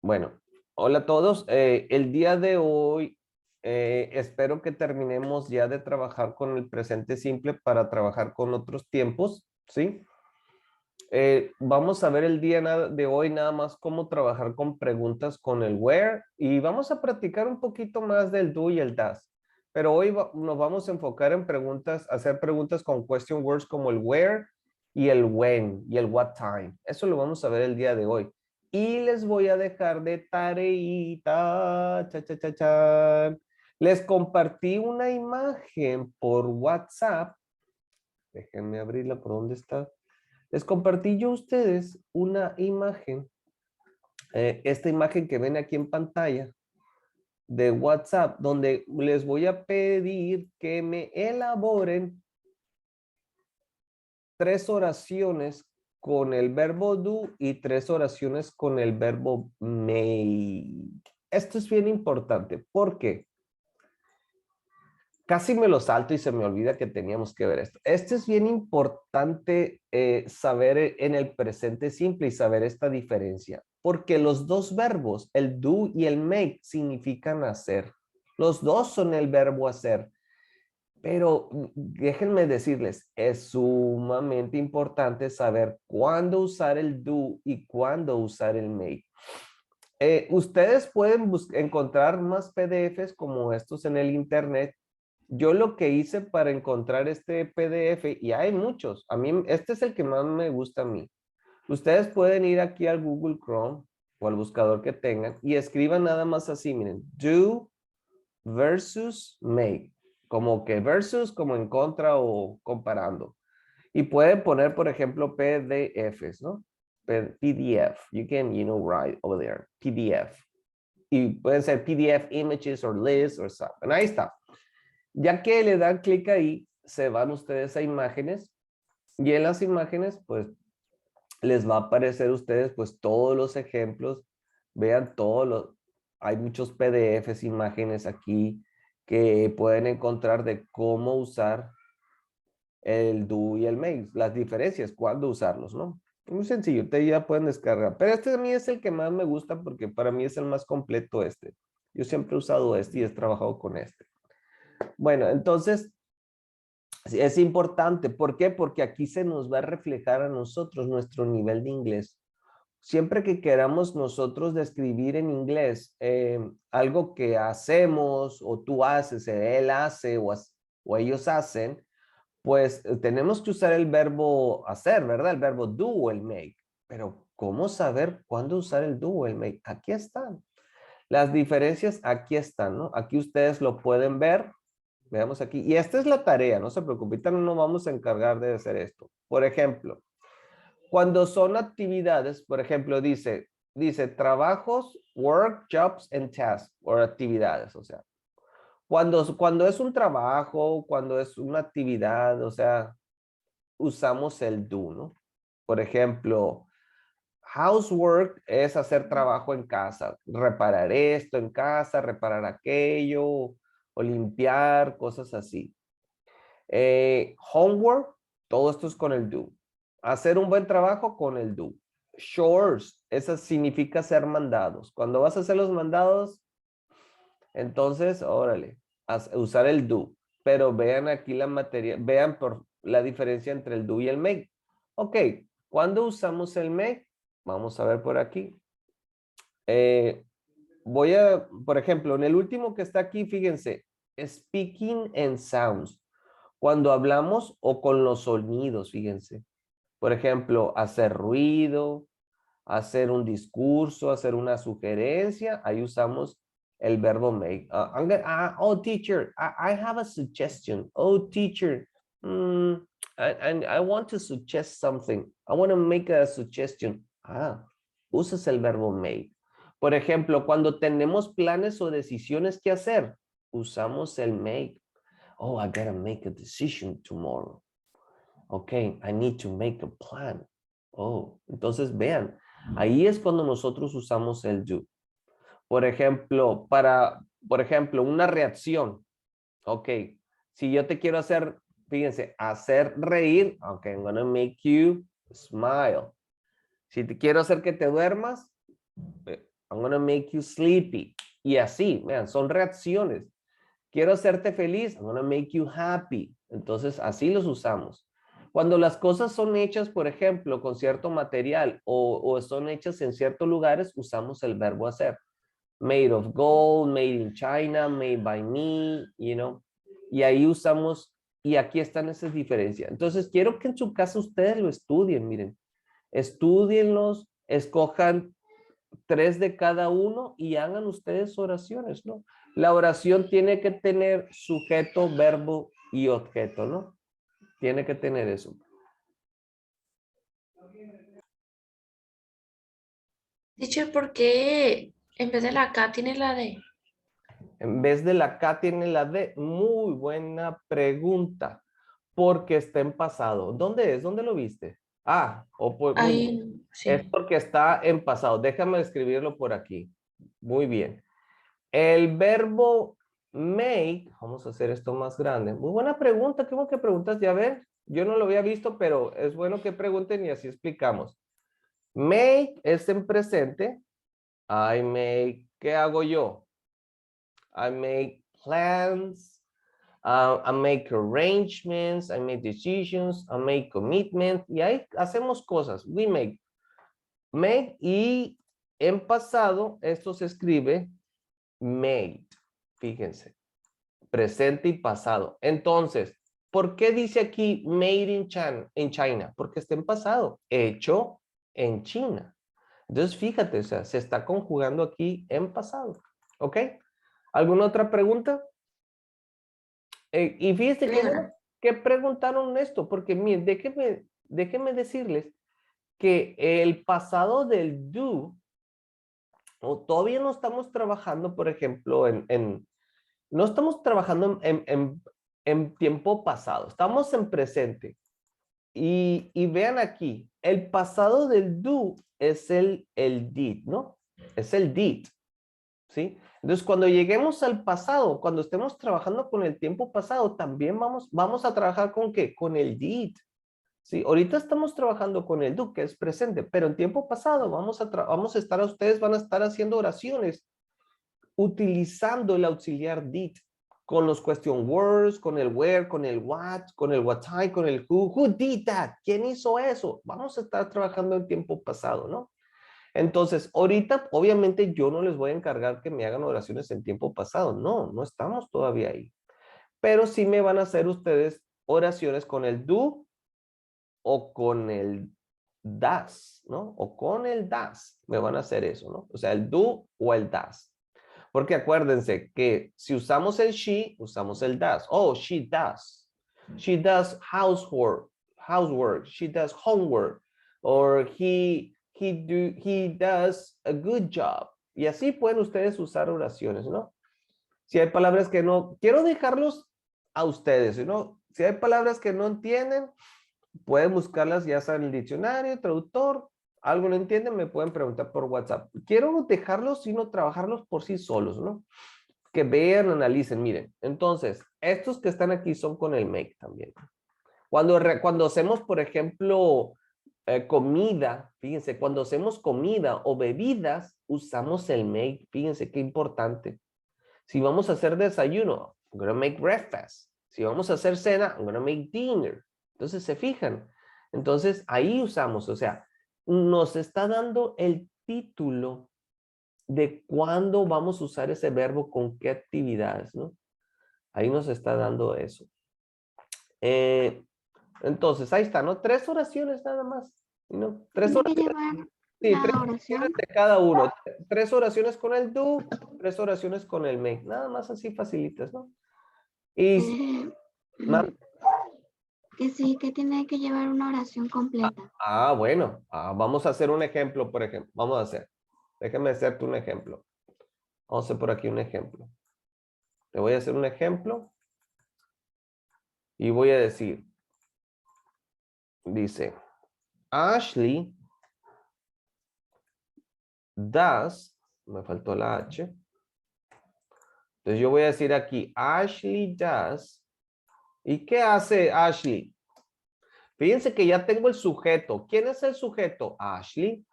Bueno, hola a todos. El día de hoy espero que terminemos ya de trabajar con el presente simple para trabajar con otros tiempos, ¿sí? Vamos a ver el día de hoy nada más cómo trabajar con preguntas con el where y vamos a practicar un poquito más del do y el das. Pero hoy nos vamos a enfocar en preguntas, hacer preguntas con question words como el where y el when y el what time. Eso lo vamos a ver el día de hoy. Y les voy a dejar de tareita. Cha, cha, cha, cha. Les compartí una imagen por WhatsApp. Déjenme abrirla. ¿Por dónde está? Les compartí yo a ustedes una imagen, esta imagen que ven aquí en pantalla de WhatsApp, donde les voy a pedir que me elaboren 3 oraciones con el verbo do y 3 oraciones con el verbo make. Esto es bien importante. ¿Por qué? Casi me lo salto y se me olvida que teníamos que ver esto. Esto es bien importante saber en el presente simple y saber esta diferencia, porque los dos verbos, el do y el make, significan hacer. Los dos son el verbo hacer, pero déjenme decirles, es sumamente importante saber cuándo usar el do y cuándo usar el make. Ustedes pueden encontrar más PDFs como estos en el internet. Yo lo que hice para encontrar este PDF, y hay muchos, a mí este es el que más me gusta a mí. Ustedes pueden ir aquí al Google Chrome o al buscador que tengan y escriban nada más así, miren, do versus make, como que versus como en contra o comparando. Y pueden poner, por ejemplo, PDFs, ¿no? PDF, you can, write over there, PDF. Y pueden ser PDF images or lists or something. Ahí está. Ya que le dan clic ahí, se van ustedes a imágenes y en las imágenes, pues, les va a aparecer a ustedes, pues, todos los ejemplos. Vean todos los, hay muchos PDFs, imágenes aquí que pueden encontrar de cómo usar el do y el make, las diferencias, cuándo usarlos, ¿no? Muy sencillo, ustedes ya pueden descargar. Pero este a mí es el que más me gusta porque para mí es el más completo este. Yo siempre he usado este y he trabajado con este. Bueno, entonces, es importante. ¿Por qué? Porque aquí se nos va a reflejar a nosotros nuestro nivel de inglés. Siempre que queramos nosotros describir en inglés algo que hacemos o tú haces, él hace o ellos hacen, pues tenemos que usar el verbo hacer, ¿verdad? El verbo do o el make. Pero ¿cómo saber cuándo usar el do o el make? Aquí están. Las diferencias aquí están, ¿no? Aquí ustedes lo pueden ver. Veamos aquí. Y esta es la tarea, no se preocupen, ahorita no nos vamos a encargar de hacer esto. Por ejemplo, cuando son actividades, por ejemplo, dice trabajos, work, jobs and tasks, o actividades, o sea. Cuando es un trabajo, cuando es una actividad, o sea, usamos el do, ¿no? Por ejemplo, housework es hacer trabajo en casa, reparar esto en casa, reparar aquello, o limpiar, cosas así. Homework, todo esto es con el do. Hacer un buen trabajo con el do. Chores, eso significa ser mandados. Cuando vas a hacer los mandados, entonces, órale, usar el do. Pero vean aquí la materia, vean por la diferencia entre el do y el make. Ok, ¿cuándo usamos el make? Vamos a ver por aquí. Por ejemplo, en el último que está aquí, fíjense, speaking and sounds. Cuando hablamos o con los sonidos, fíjense. Por ejemplo, hacer ruido, hacer un discurso, hacer una sugerencia, ahí usamos el verbo make. Oh, teacher, I have a suggestion. Oh, teacher, I want to suggest something. I want to make a suggestion. Usas el verbo make. Por ejemplo, cuando tenemos planes o decisiones que hacer, usamos el make. Oh, I gotta make a decision tomorrow. Okay, I need to make a plan. Oh, entonces vean, ahí es cuando nosotros usamos el do. Por ejemplo, una reacción. Ok, si yo te quiero hacer, fíjense, hacer reír, ok, I'm gonna make you smile. Si te quiero hacer que te duermas, I'm gonna make you sleepy. Y así, vean, son reacciones. Quiero hacerte feliz. I'm gonna make you happy. Entonces, así los usamos. Cuando las cosas son hechas, por ejemplo, con cierto material o son hechas en ciertos lugares, usamos el verbo hacer. Made of gold, made in China, made by me, you know. Y ahí usamos, y aquí están esas diferencias. Entonces, quiero que en su casa ustedes lo estudien, miren. Estúdienlos, escojan 3 de cada uno y hagan ustedes oraciones, ¿no? La oración tiene que tener sujeto, verbo y objeto, ¿no? Tiene que tener eso. Teacher, ¿por qué en vez de la K tiene la D? En vez de la K tiene la D. Muy buena pregunta. Porque está en pasado. ¿Dónde es? ¿Dónde lo viste? Ah, muy bien. Ahí, Es sí. porque está en pasado. Déjame escribirlo por aquí. Muy bien. El verbo make, vamos a hacer esto más grande. Muy buena pregunta, qué bueno que preguntas, ya ven. Yo no lo había visto, pero es bueno que pregunten y así explicamos. Make es en presente. I make, ¿qué hago yo? I make plans. I make arrangements. I make decisions. I make commitments. Y ahí hacemos cosas. We make. Make y en pasado esto se escribe made. Fíjense. Presente y pasado. Entonces, ¿por qué dice aquí made in China? Porque está en pasado. Hecho en China. Entonces, fíjate, o sea, se está conjugando aquí en pasado. ¿Ok? ¿Alguna otra pregunta? Y fíjense que bueno Ninguna. que preguntaron esto, porque miren, déjenme decirles que el pasado del do, todavía no estamos trabajando, por ejemplo, no estamos trabajando en tiempo pasado, estamos en presente. Y vean aquí, el pasado del do es el did, ¿no? Es el did, ¿sí? Entonces, cuando lleguemos al pasado, cuando estemos trabajando con el tiempo pasado, también vamos a trabajar con ¿qué? Con el did, ¿sí? Ahorita estamos trabajando con el do, que es presente, pero en tiempo pasado vamos a estar, ustedes van a estar haciendo oraciones utilizando el auxiliar did con los question words, con el where, con el what, con el what time, con el who did that, ¿quién hizo eso? Vamos a estar trabajando en tiempo pasado, ¿no? Entonces, ahorita, obviamente, yo no les voy a encargar que me hagan oraciones en tiempo pasado, no estamos todavía ahí, pero sí me van a hacer ustedes oraciones con el do o con el das, ¿no? O con el das, me van a hacer eso, ¿no? O sea, el do o el das. Porque acuérdense que si usamos el she, usamos el does. Oh, she does. She does housework. She does homework. Or he does a good job. Y así pueden ustedes usar oraciones, ¿no? Si hay palabras que no, quiero dejarlos a ustedes, ¿no? Si hay palabras que no entienden, pueden buscarlas ya sea en el diccionario, traductor, algo no entienden, me pueden preguntar por WhatsApp. Quiero dejarlos, sino trabajarlos por sí solos, ¿no? Que vean, analicen, miren. Entonces, estos que están aquí son con el make también. Cuando hacemos, por ejemplo, comida, fíjense, cuando hacemos comida o bebidas, usamos el make. Fíjense qué importante. Si vamos a hacer desayuno, I'm gonna make breakfast. Si vamos a hacer cena, I'm gonna make dinner. Entonces, se fijan. Entonces, ahí usamos, o sea, nos está dando el título de cuándo vamos a usar ese verbo con qué actividades, ¿no? Ahí nos está dando eso. Entonces, ahí está, ¿no? 3 oraciones nada más, ¿no? 3 Tiene que oraciones, llevar sí, 3 la oraciones oración. de cada uno. 3 oraciones con el do, 3 oraciones con el make. Nada más así facilitas, ¿no? Y Eh, más, que sí, que tiene que llevar una oración completa. bueno, vamos a hacer un ejemplo, por ejemplo. Vamos a hacer. Déjame hacerte un ejemplo. Vamos a hacer por aquí un ejemplo. Te voy a hacer un ejemplo y voy a decir, dice, Ashley does, me faltó la H. Entonces yo voy a decir aquí, Ashley does. ¿Y qué hace Ashley? Fíjense que ya tengo el sujeto. ¿Quién es el sujeto? Ashley.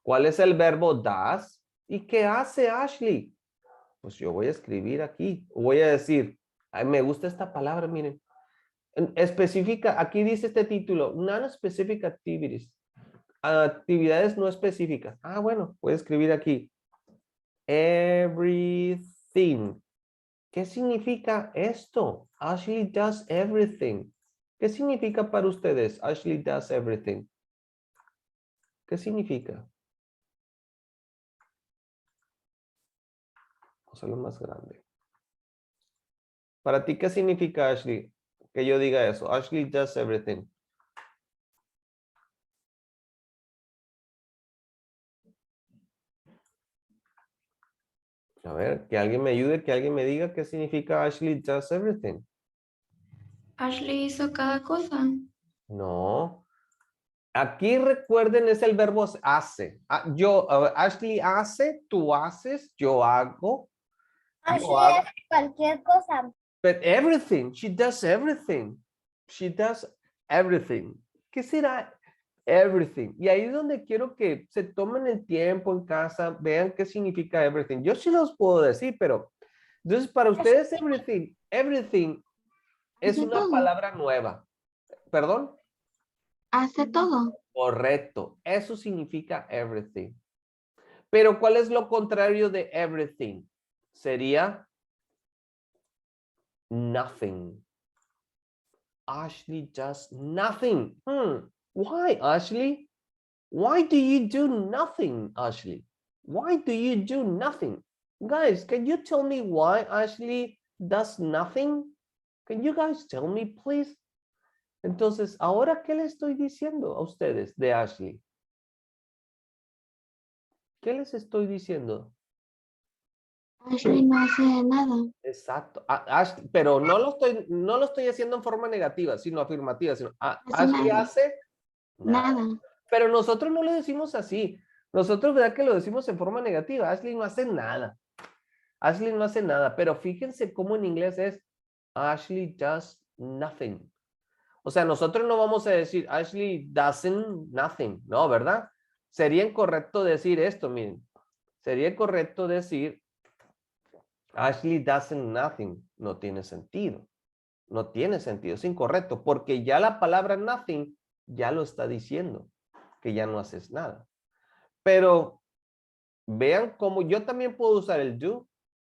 ¿Cuál es el verbo does? ¿Y qué hace Ashley? Pues yo voy a escribir aquí. Voy a decir, ay, me gusta esta palabra, miren. Específica, aquí dice este título, non-specific activities. Actividades no específicas. Ah, bueno, voy a escribir aquí. Everything. ¿Qué significa esto? Ashley does everything. ¿Qué significa para ustedes? Ashley does everything. ¿Qué significa? Vamos a lo más grande. Para ti, ¿qué significa, Ashley? Que yo diga eso. Ashley does everything. A ver, que alguien me ayude, que alguien me diga qué significa Ashley does everything. Ashley hizo cada cosa. No. Aquí recuerden, es el verbo hace. Ashley hace, tú haces, yo hago. Yo hago. hace cualquier cosa. But everything, she does everything. She does everything. ¿Qué será everything? Y ahí es donde quiero que se tomen el tiempo en casa, vean qué significa everything. Yo sí los puedo decir, pero entonces para ustedes everything es Hace una todo. palabra nueva. ¿Perdón? Hace todo. Correcto. Eso significa everything. Pero ¿cuál es lo contrario de everything? Sería nothing. Ashley does nothing. Why, Ashley? Why do you do nothing, Ashley? Why do you do nothing? Guys, can you tell me why Ashley does nothing? Can you guys tell me, please? Entonces, ¿ahora qué le estoy diciendo a ustedes de Ashley? ¿Qué les estoy diciendo? Ashley no hace nada. Exacto. Pero no lo estoy haciendo en forma negativa, sino afirmativa. Hace Ashley nada. hace nada. Nada. Pero nosotros no lo decimos así. Nosotros, ¿verdad que lo decimos en forma negativa? Ashley no hace nada. Ashley no hace nada. Pero fíjense cómo en inglés es Ashley does nothing. O sea, nosotros no vamos a decir Ashley doesn't nothing. No, ¿verdad? Sería incorrecto decir esto, miren. Sería correcto decir Ashley doesn't nothing. No tiene sentido. No tiene sentido. Es incorrecto porque ya la palabra nothing ya lo está diciendo, que ya no haces nada. Pero vean cómo yo también puedo usar el do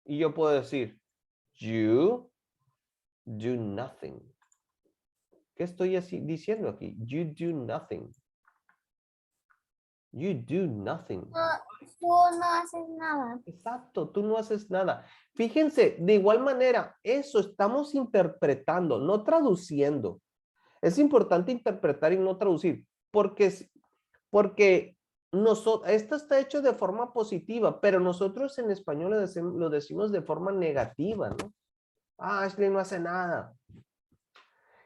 y yo puedo decir you do nothing. ¿Qué estoy así diciendo aquí? You do nothing. You do nothing. Tú no haces nada. Exacto, tú no haces nada. Fíjense, de igual manera, eso estamos interpretando, no traduciendo. Es importante interpretar y no traducir, porque esto está hecho de forma positiva, pero nosotros en español lo decimos de forma negativa, ¿no? Ashley no hace nada.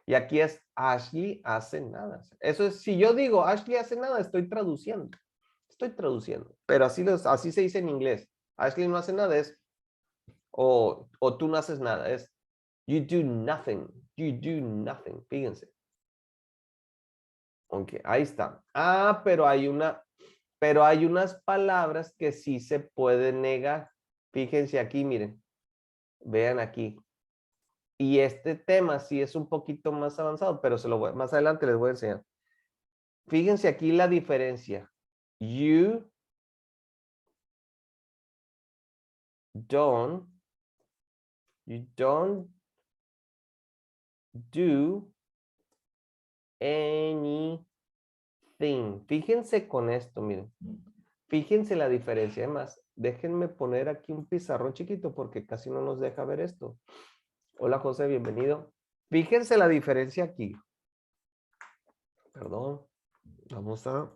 Y aquí es Ashley hace nada. Eso es, si yo digo Ashley hace nada, estoy traduciendo. Estoy traduciendo. Pero así se dice en inglés. Ashley no hace nada es, o tú no haces nada, es you do nothing. You do nothing. Fíjense. Ok, ahí está. Pero hay unas palabras que sí se pueden negar. Fíjense aquí, miren. Vean aquí. Y este tema sí es un poquito más avanzado, pero más adelante les voy a enseñar. Fíjense aquí la diferencia. You don't do anything. Fíjense con esto, miren. Fíjense la diferencia. Además, déjenme poner aquí un pizarrón chiquito porque casi no nos deja ver esto. Hola, José, bienvenido. Fíjense la diferencia aquí. Perdón. Vamos a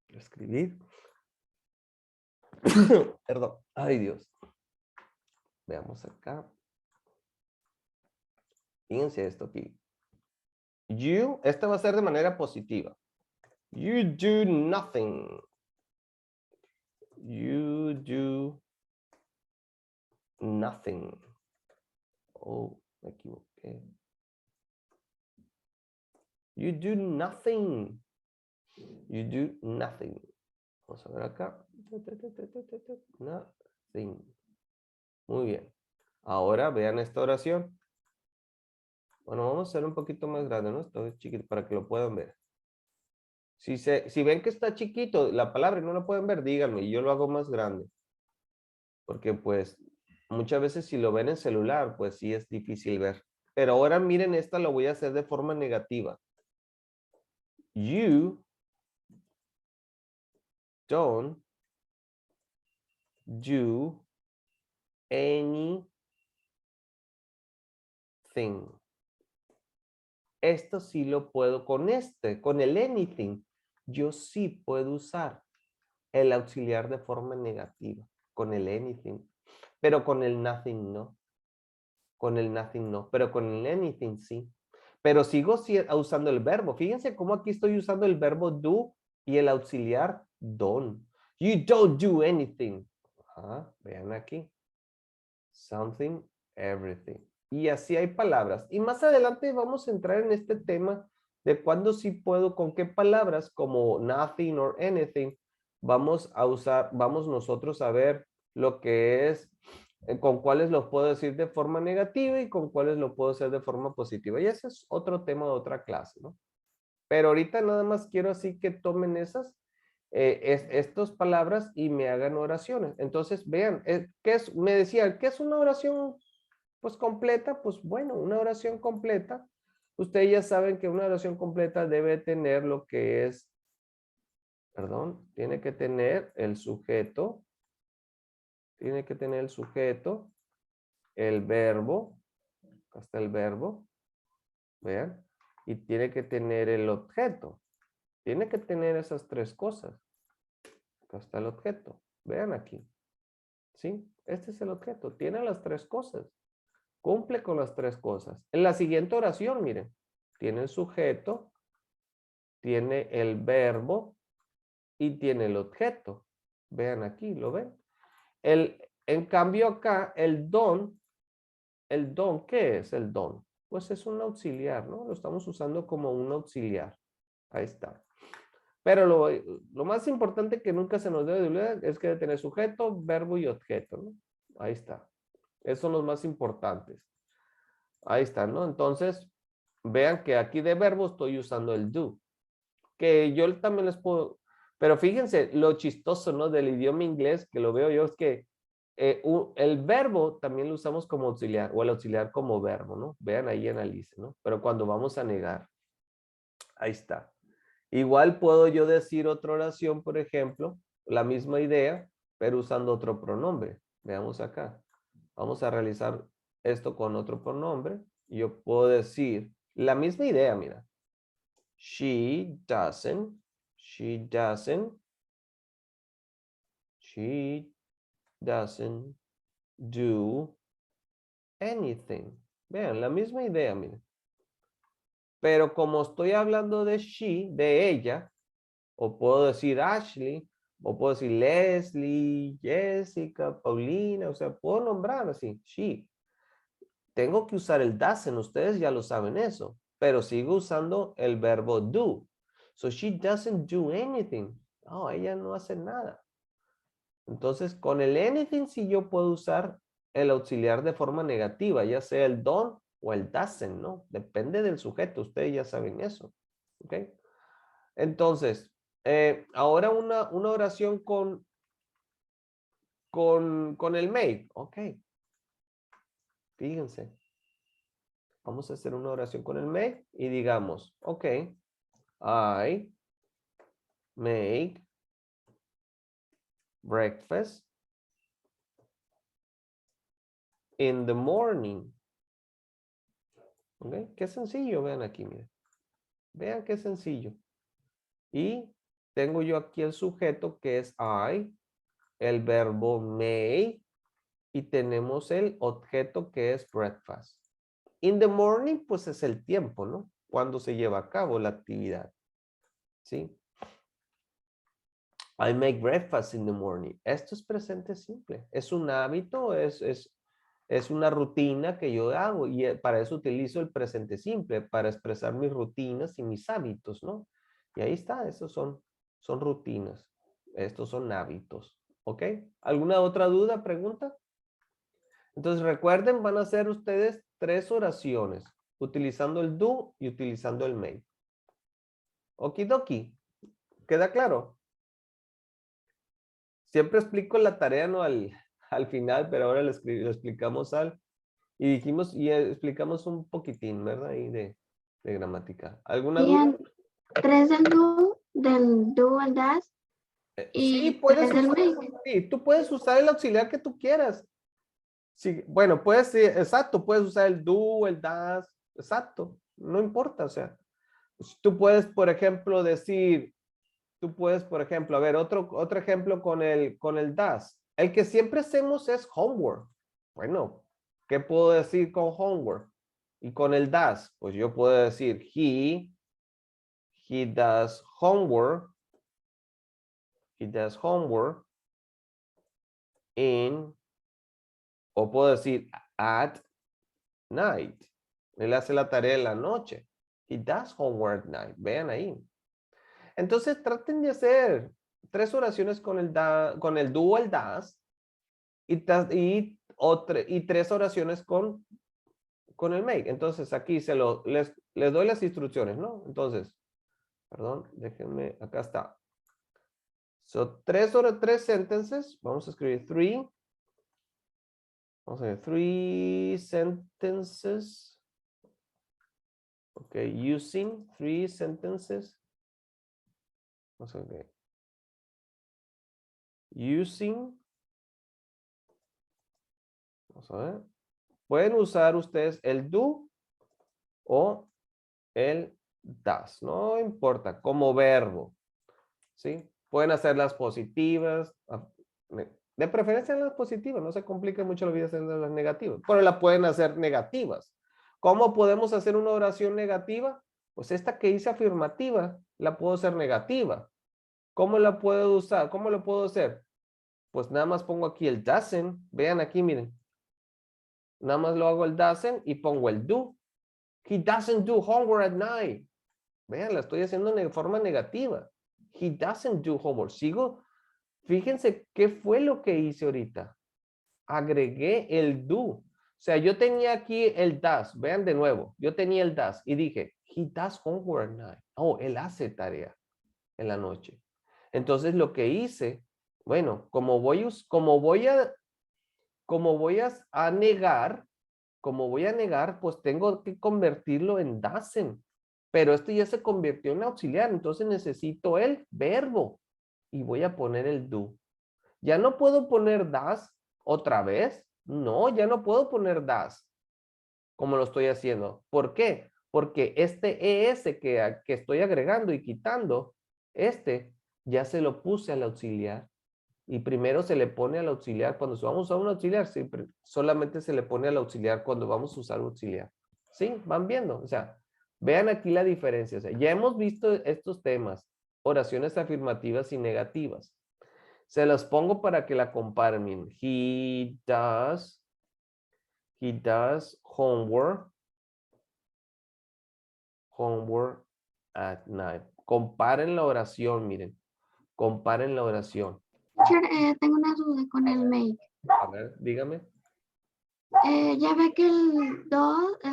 escribir. Perdón. Ay, Dios. Veamos acá. Fíjense esto aquí. Esta va a ser de manera positiva. You do nothing. You do nothing. Oh, me equivoqué. You do nothing. You do nothing. Vamos a ver acá. Nothing. Muy bien. Ahora vean esta oración. Bueno, vamos a hacer un poquito más grande, ¿no? Esto es chiquito para que lo puedan ver. Si ven que está chiquito la palabra y no lo pueden ver, díganme y yo lo hago más grande. Porque pues muchas veces si lo ven en celular, pues sí es difícil ver. Pero ahora miren, esta lo voy a hacer de forma negativa. You don't do anything. Esto sí lo puedo con con el anything. Yo sí puedo usar el auxiliar de forma negativa con el anything, pero con el nothing no. Con el nothing no, pero con el anything sí. Pero sigo usando el verbo. Fíjense cómo aquí estoy usando el verbo do y el auxiliar don't. You don't do anything. Vean aquí. Something, everything. Y así hay palabras. Y más adelante vamos a entrar en este tema de cuándo sí puedo, con qué palabras como nothing or anything vamos a usar, vamos nosotros a ver lo que es, con cuáles lo puedo decir de forma negativa y con cuáles lo puedo hacer de forma positiva. Y ese es otro tema de otra clase, ¿no? Pero ahorita nada más quiero así que tomen estas palabras y me hagan oraciones. Entonces, vean, me decían, ¿qué es una oración pues completa? Pues bueno, una oración completa. Ustedes ya saben que una oración completa debe tener lo que es, perdón, tiene que tener el sujeto, el verbo, acá está el verbo, vean, y tiene que tener el objeto. Tiene que tener esas tres cosas. Acá está el objeto. Vean aquí. ¿Sí? Este es el objeto. Tiene las tres cosas. Cumple con las tres cosas. En la siguiente oración, miren. Tiene el sujeto, tiene el verbo y tiene el objeto. Vean aquí, ¿lo ven? En cambio acá, el don, ¿qué es el don? Pues es un auxiliar, ¿no? Lo estamos usando como un auxiliar. Ahí está. Pero lo más importante que nunca se nos debe de olvidar es que debe tener sujeto, verbo y objeto, ¿no? Ahí está. Esos son los más importantes. Ahí está, ¿no? Entonces, vean que aquí de verbo estoy usando el do. Que yo también les puedo... Pero fíjense, lo chistoso, ¿no? Del idioma inglés, que lo veo yo, es que el verbo también lo usamos como auxiliar, o el auxiliar como verbo, ¿no? Vean ahí, analicen, ¿no? Pero cuando vamos a negar, ahí está. Igual puedo yo decir otra oración, por ejemplo, la misma idea, pero usando otro pronombre. Veamos acá. Vamos a realizar esto con otro pronombre. Yo puedo decir la misma idea, mira. She doesn't do anything. Vean, la misma idea, miren. Pero como estoy hablando de she, de ella, o puedo decir Ashley, o puedo decir Leslie, Jessica, Paulina, o sea, puedo nombrar así, she. Tengo que usar el doesn't, ustedes ya lo saben eso, pero sigo usando el verbo do. So she doesn't do anything. No, ella no hace nada. Entonces, con el anything sí yo puedo usar el auxiliar de forma negativa, ya sea el don't o el doesn't, ¿no? Depende del sujeto, ustedes ya saben eso. ¿Ok? Entonces, ahora una oración con el make. Ok. Fíjense. Vamos a hacer una oración con el make y digamos, ok, I make breakfast in the morning. Ok, qué sencillo, vean aquí, miren. Vean qué sencillo. Y tengo yo aquí el sujeto que es I, el verbo may y tenemos el objeto que es breakfast. In the morning, pues es el tiempo, ¿no? Cuando se lleva a cabo la actividad. ¿Sí? I make breakfast in the morning. Esto es presente simple. Es un hábito, es una rutina que yo hago y para eso utilizo el presente simple, para expresar mis rutinas y mis hábitos, ¿no? Y ahí está, esos son rutinas. Estos son hábitos. ¿Ok? ¿Alguna otra duda, pregunta? Entonces recuerden, van a hacer ustedes 3 oraciones utilizando el do y utilizando el may. Okidoki. ¿Queda claro? Siempre explico la tarea no al final, pero ahora lo explicamos y dijimos y explicamos un poquitín, ¿verdad? Ahí de gramática. ¿Alguna duda? Bien, 3 del do al das Sí, y puedes 3 del usar, make. sí, tú puedes usar el auxiliar que tú quieras. Sí, bueno, puedes, sí, exacto, puedes usar el do, el das, exacto, no importa, o sea, tú puedes, por ejemplo, decir, tú puedes, por ejemplo, a ver, otro ejemplo con el das. El que siempre hacemos es homework. Bueno, ¿qué puedo decir con homework? Y con el das, pues yo puedo decir, he does homework, o puedo decir at night. Él hace la tarea en la noche. He does homework at night. Vean ahí. Entonces traten de hacer 3 oraciones con el do o el das y 3 oraciones con el make. Entonces aquí les doy las instrucciones, ¿no? Entonces, perdón, déjenme, acá está. So, 3 sentences. Vamos a escribir 3. Vamos a ver, 3 sentences. Okay, using 3 sentences. Vamos a ver. Using. Vamos a ver. Pueden usar ustedes el do o el das. No importa, como verbo. ¿Sí? Pueden hacer las positivas. De preferencia las positivas. No se complique mucho la vida haciendo las negativas. Pero la pueden hacer negativas. ¿Cómo podemos hacer una oración negativa? Pues esta que hice afirmativa, la puedo hacer negativa. ¿Cómo la puedo usar? ¿Cómo lo puedo hacer? Pues nada más pongo aquí el doesn't. Vean aquí, miren. Nada más lo hago el doesn't y pongo el do. He doesn't do homework at night. Vean, la estoy haciendo de forma negativa. He doesn't do homework. Sigo. Fíjense qué fue lo que hice ahorita. Agregué el do. O sea, yo tenía aquí el does. Vean de nuevo. Yo tenía el does y dije, he does homework at night. Oh, él hace tarea en la noche. Entonces lo que hice, bueno, como voy a negar, pues tengo que convertirlo en doesn't. Pero esto ya se convirtió en auxiliar, entonces necesito el verbo y voy a poner el do. Ya no puedo poner does otra vez. No, ya no puedo poner does como lo estoy haciendo. ¿Por qué? Porque este ES que estoy agregando y quitando, ya se lo puse al auxiliar. Y primero se le pone al auxiliar cuando vamos a usar un auxiliar, siempre solamente se le pone al auxiliar cuando vamos a usar un auxiliar. ¿Sí? ¿Van viendo? O sea, vean aquí la diferencia. O sea, ya hemos visto estos temas, oraciones afirmativas y negativas. Se las pongo para que la comparen. Miren. He does homework at night. Comparen la oración, miren. Comparen la oración. Teacher, tengo una duda con el make. A ver, dígame. Ya ve que el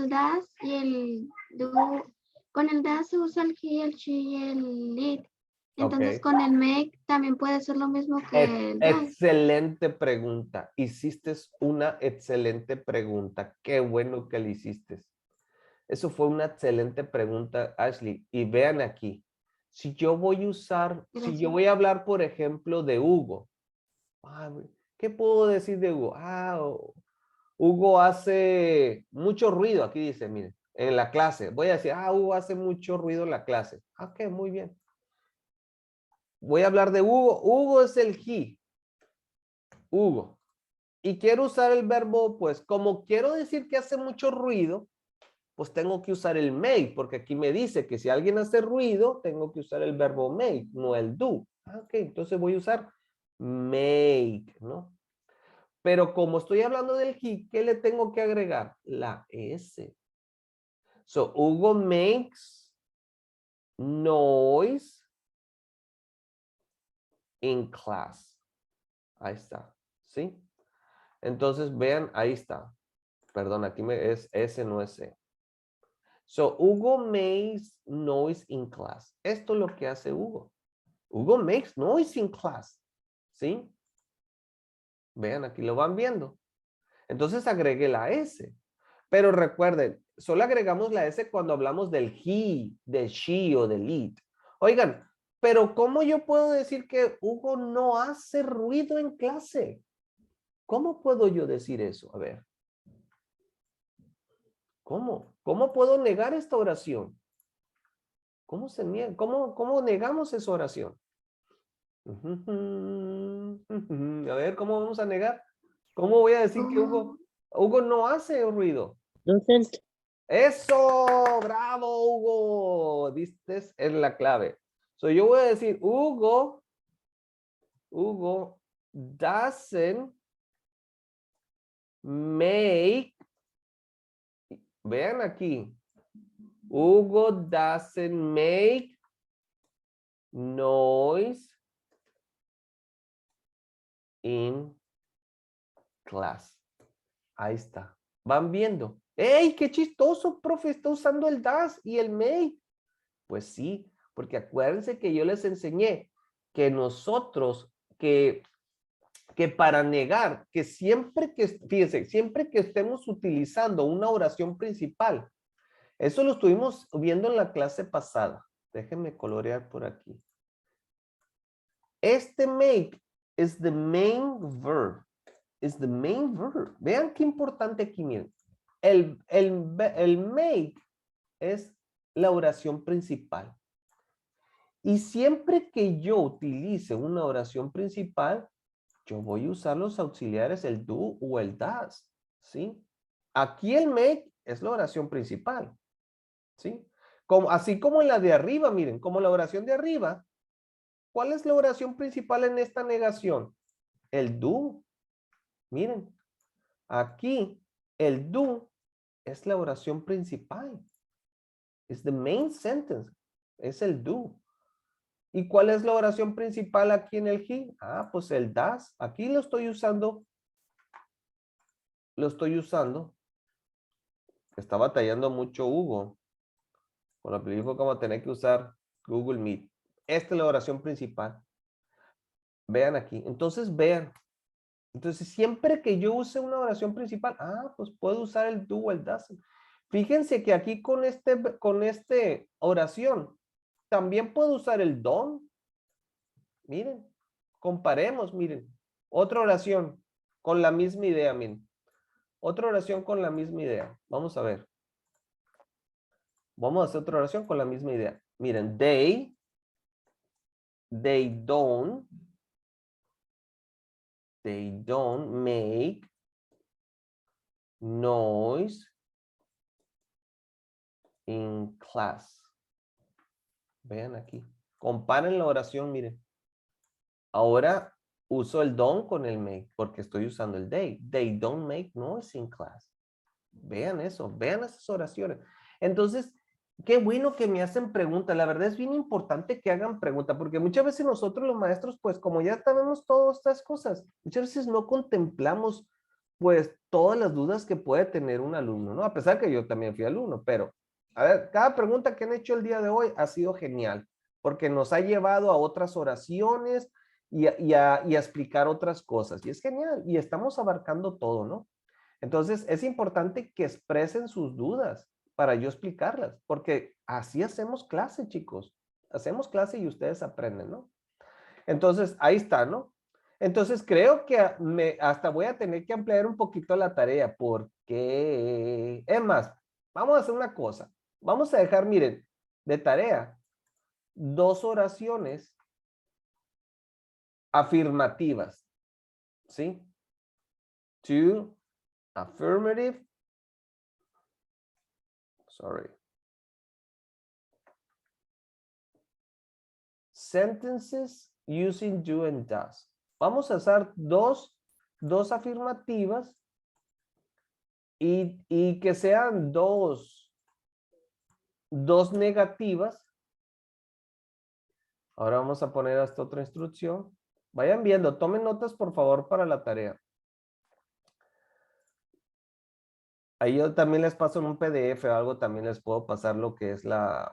das y el do, con el das se usa el he, el she y el it. Entonces Ok. con el make también puede ser lo mismo que el das. Excelente pregunta. Hiciste una excelente pregunta. Qué bueno que le hiciste. Eso fue una excelente pregunta, Ashley. Y vean aquí. Si yo voy a usar, si yo voy a hablar, por ejemplo, de Hugo. ¿Qué puedo decir de Hugo? Hugo hace mucho ruido. Aquí dice, miren, en la clase. Voy a decir, Hugo hace mucho ruido en la clase. Ok, muy bien. Voy a hablar de Hugo. Hugo es el he. Hugo. Y quiero usar el verbo, pues como quiero decir que hace mucho ruido, pues tengo que usar el make, porque aquí me dice que si alguien hace ruido, tengo que usar el verbo make, no el do. Ok, entonces voy a usar make, ¿no? Pero como estoy hablando del he, ¿qué le tengo que agregar? La S. So, Hugo makes noise in class. Ahí está, ¿sí? Entonces, vean, ahí está. Perdón, aquí es S, no es C. So, Hugo makes noise in class. Esto es lo que hace Hugo. Hugo makes noise in class. ¿Sí? Vean, aquí lo van viendo. Entonces agregué la S. Pero recuerden, solo agregamos la S cuando hablamos del he, del she o del it. Oigan, pero ¿cómo yo puedo decir que Hugo no hace ruido en clase? ¿Cómo puedo yo decir eso? A ver. ¿Cómo? ¿Cómo puedo negar esta oración? ¿Cómo se niega? ¿Cómo negamos esa oración? A ver, ¿cómo vamos a negar? ¿Cómo voy a decir que Hugo no hace ruido? Doesn't. Eso, bravo, Hugo. Diste en la clave. So, yo voy a decir, Hugo doesn't make, vean aquí, Hugo doesn't make noise in class. Ahí está. Van viendo. ¡Ey, qué chistoso, profe! Está usando el does y el make. Pues sí, porque acuérdense que yo les enseñé que nosotros, que para negar, que siempre que, fíjense, siempre que estemos utilizando una oración principal, eso lo estuvimos viendo en la clase pasada. Déjenme colorear por aquí. Este make is the main verb. Is the main verb. Vean qué importante aquí, miren. El make es la oración principal. Y siempre que yo utilice una oración principal, yo voy a usar los auxiliares, el do o el does, ¿sí? Aquí el make es la oración principal, ¿sí? Así como en la de arriba, miren, como la oración de arriba, ¿cuál es la oración principal en esta negación? El do. Miren, aquí el do es la oración principal. Es the main sentence. Es el do. ¿Y cuál es la oración principal aquí en el he? Ah, pues el does. Aquí lo estoy usando. Está batallando mucho Hugo. Con la película como tener que usar Google Meet. Esta es la oración principal. Vean aquí. Entonces vean. Entonces siempre que yo use una oración principal, pues puedo usar el do o el does. Fíjense que aquí con este oración, también puedo usar el don't. Miren, comparemos, miren. Otra oración con la misma idea, miren. Otra oración con la misma idea. Vamos a ver. Vamos a hacer otra oración con la misma idea. Miren, they don't make noise in class. Vean aquí. Comparen la oración, miren. Ahora uso el don't con el make porque estoy usando el they. They don't make noise in class. Vean eso, vean esas oraciones. Entonces, qué bueno que me hacen preguntas. La verdad es bien importante que hagan preguntas porque muchas veces nosotros los maestros, pues como ya sabemos todas estas cosas, muchas veces no contemplamos pues todas las dudas que puede tener un alumno, ¿no? A pesar que yo también fui alumno, pero a ver, cada pregunta que han hecho el día de hoy ha sido genial porque nos ha llevado a otras oraciones y a explicar otras cosas. Y es genial y estamos abarcando todo, ¿no? Entonces, es importante que expresen sus dudas para yo explicarlas, porque así hacemos clase, chicos. Hacemos clase y ustedes aprenden, ¿no? Entonces, ahí está, ¿no? Entonces, creo que hasta voy a tener que ampliar un poquito la tarea, porque, es más, vamos a hacer una cosa. Vamos a dejar, miren, de tarea, 2 oraciones afirmativas, ¿sí? 2 affirmative, sentences using do and does. Vamos a usar dos afirmativas y que sean dos negativas. Ahora vamos a poner esta otra instrucción. Vayan viendo, tomen notas por favor para la tarea. Ahí yo también les paso en un PDF o algo, también les puedo pasar lo que es la